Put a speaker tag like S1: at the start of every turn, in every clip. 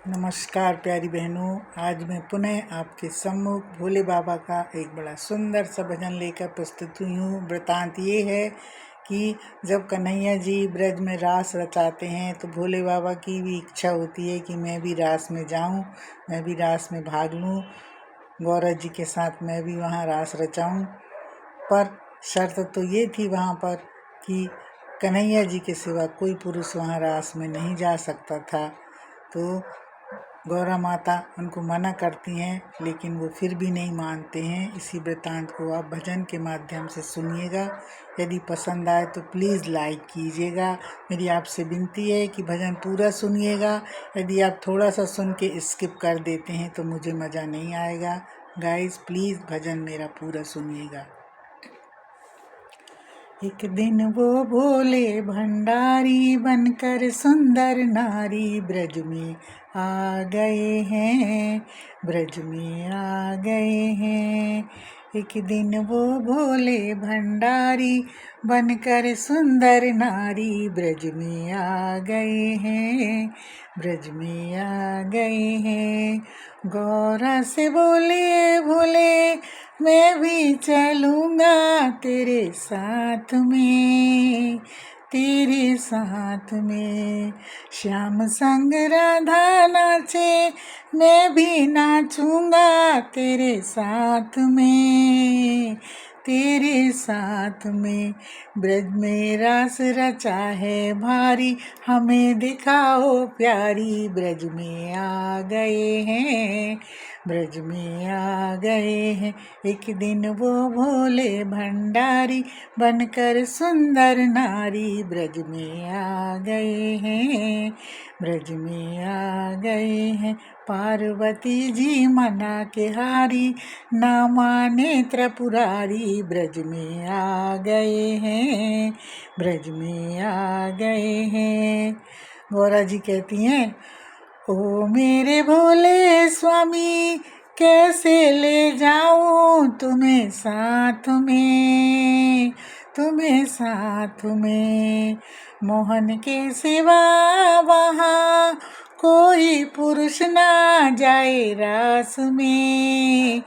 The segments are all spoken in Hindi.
S1: नमस्कार प्यारी बहनों, आज मैं पुनः आपके सम्मुख भोले बाबा का एक बड़ा सुंदर सा भजन लेकर प्रस्तुत हुई हूँ। वृतांत ये है कि जब कन्हैया जी ब्रज में रास रचाते हैं तो भोले बाबा की भी इच्छा होती है कि मैं भी रास में जाऊँ, मैं भी रास में भाग लूँ, गौरा जी के साथ मैं भी वहाँ रास रचाऊँ। पर शर्त तो ये थी वहाँ पर कि कन्हैया जी के सिवा कोई पुरुष वहाँ रास में नहीं जा सकता था। तो गौरा माता उनको मना करती हैं, लेकिन वो फिर भी नहीं मानते हैं। इसी वृतांत को आप भजन के माध्यम से सुनिएगा। यदि पसंद आए तो प्लीज़ लाइक कीजिएगा। मेरी आपसे विनती है कि भजन पूरा सुनिएगा। यदि आप थोड़ा सा सुन के स्किप कर देते हैं तो मुझे मज़ा नहीं आएगा। गाइस प्लीज़ भजन मेरा पूरा सुनिएगा। एक दिन वो भोले भंडारी बनकर सुंदर नारी ब्रज में आ गए हैं, ब्रज में आ गए हैं। एक दिन वो भोले भंडारी बनकर सुंदर नारी ब्रज में आ गए हैं, ब्रज में आ गए हैं। गौरा से बोले भोले मैं भी चलूँगा तेरे साथ में, तेरे साथ में। श्याम संग राधा नाचे मैं भी नाचूँगा तेरे साथ में, तेरे साथ में। ब्रज में रास रचा है भारी, हमें दिखाओ प्यारी। ब्रज में आ गए हैं, ब्रज में आ गए हैं। एक दिन वो भोले भंडारी बनकर सुंदर नारी ब्रज में आ गए हैं, ब्रज में आ गए हैं। पार्वती जी मना के हारी, ना माने त्रिपुरारी ब्रज में आ गए हैं, ब्रज में आ गए हैं। गौरा जी कहती हैं, ओ मेरे भोले स्वामी कैसे ले जाऊं तुम्हें साथ में, तुम्हें साथ में। मोहन के सिवा वहाँ कोई पुरुष ना जाए रास में,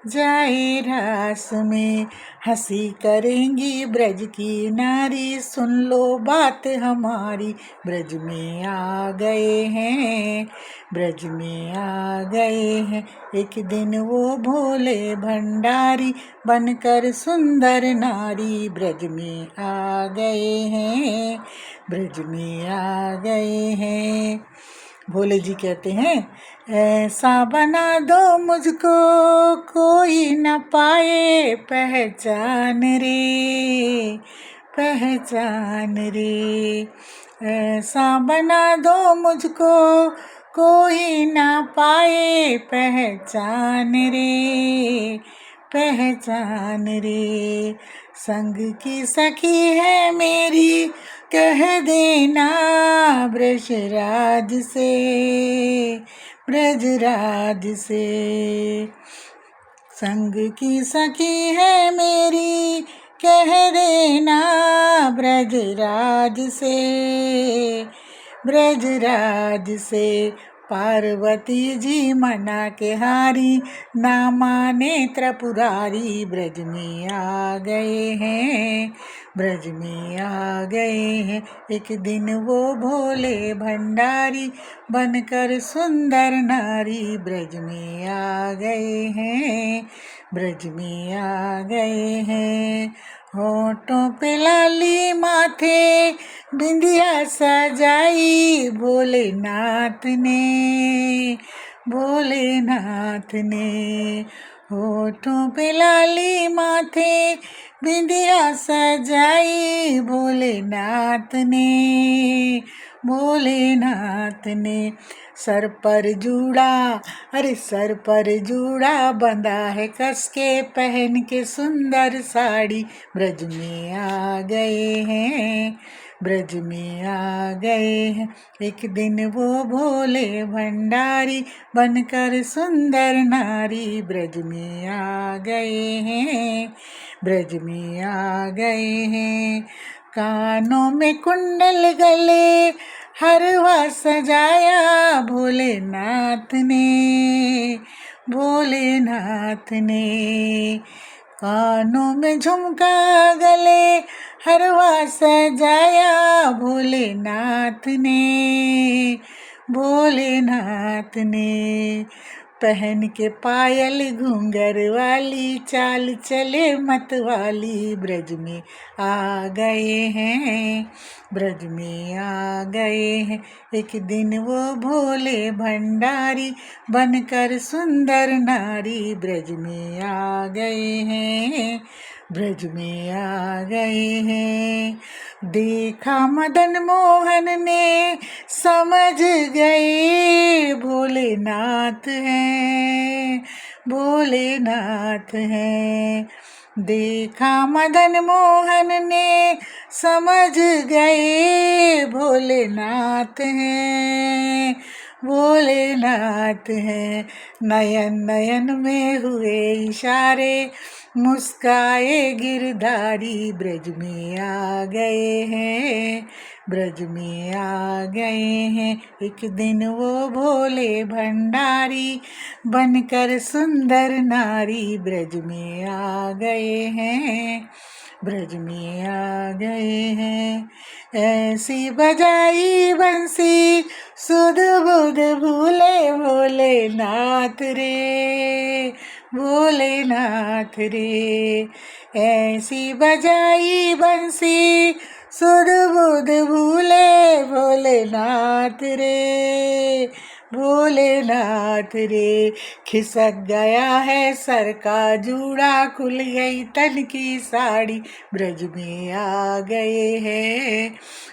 S1: जाए रास में। हंसी करेंगी ब्रज की नारी, सुन लो बात हमारी। ब्रज में आ गए हैं, ब्रज में आ गए हैं। एक दिन वो भोले भंडारी बनकर सुंदर नारी ब्रज में आ गए हैं, ब्रज में आ गए हैं। भोले जी कहते हैं, ऐसा बना दो मुझको कोई न पाए पहचान रे, पहचान रे। ऐसा बना दो मुझको कोई ना पाए पहचान रे, पहचान रे। संग की सखी है मेरी कह देना ब्रजराज से, ब्रजराज से। संग की सखी है मेरी कह देना ब्रजराज से, ब्रजराज से। पार्वती जी मना के हारी, ना माने त्रिपुरारी ब्रज में आ गए हैं, ब्रज में आ गए हैं। एक दिन वो भोले भंडारी बनकर सुंदर नारी ब्रज में आ गए हैं, ब्रज में आ गए हैं। होठों पे लाली माथे बिंदिया सजाई भोलेनाथ ने, भोलेनाथ ने। होठों पे लाली माथे बिंदिया सजाई भोलेनाथ ने, भोलेनाथ ने। सर पर जूड़ा, अरे सर पर जूड़ा बंधा है कस के, पहन के सुंदर साड़ी ब्रज में आ गए हैं, ब्रज में आ गए हैं। एक दिन वो भोले भंडारी बनकर सुंदर नारी ब्रज में आ गए हैं, ब्रज में आ गए हैं। कानों में कुंडल गले हरवा सजाया भोलेनाथ ने, भोलेनाथ ने। कानों में झुमका गले हरवा सजाया भोलेनाथ ने, भोलेनाथ ने। पहन के पायल घूंघर वाली चाल चले मत वाली, ब्रज में आ गए हैं, ब्रज में आ गए हैं। एक दिन वो भोले भंडारी बनकर सुंदर नारी, ब्रज में आ गए हैं, ब्रज में आ गए हैं। देखा मदन मोहन ने समझ गए भोलेनाथ हैं, भोलेनाथ हैं। देखा मदन मोहन ने समझ गए भोलेनाथ हैं, भोलेनाथ हैं। नयन नयन में हुए इशारे मुस्काए गिरधारी, ब्रज में आ गए हैं, ब्रज में आ गए हैं। एक दिन वो भोले भंडारी बनकर सुंदर नारी, ब्रज में आ गए हैं, ब्रज में आ गए हैं। ऐसी बजाई बंसी सुध बुध भूले भोलेनाथ रे, भोलेनाथ रे। ऐसी बजाई बंसी सुध बुध भूले भोलेनाथ रे, भोलेनाथ रे। खिसक गया है सर का जूड़ा, खुल गई तन की साड़ी, ब्रज में आ गए हैं,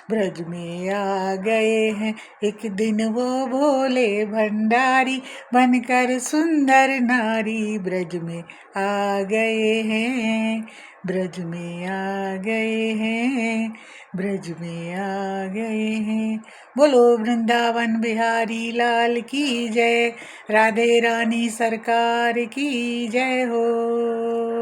S1: ब्रज में आ गए हैं। एक दिन वो भोले भंडारी बनकर सुंदर नारी, ब्रज में आ गए हैं, ब्रज में आ गए हैं, ब्रज में आ गए हैं। बोलो वृंदावन बिहारी लाल की जय, राधे रानी सरकार की जय हो।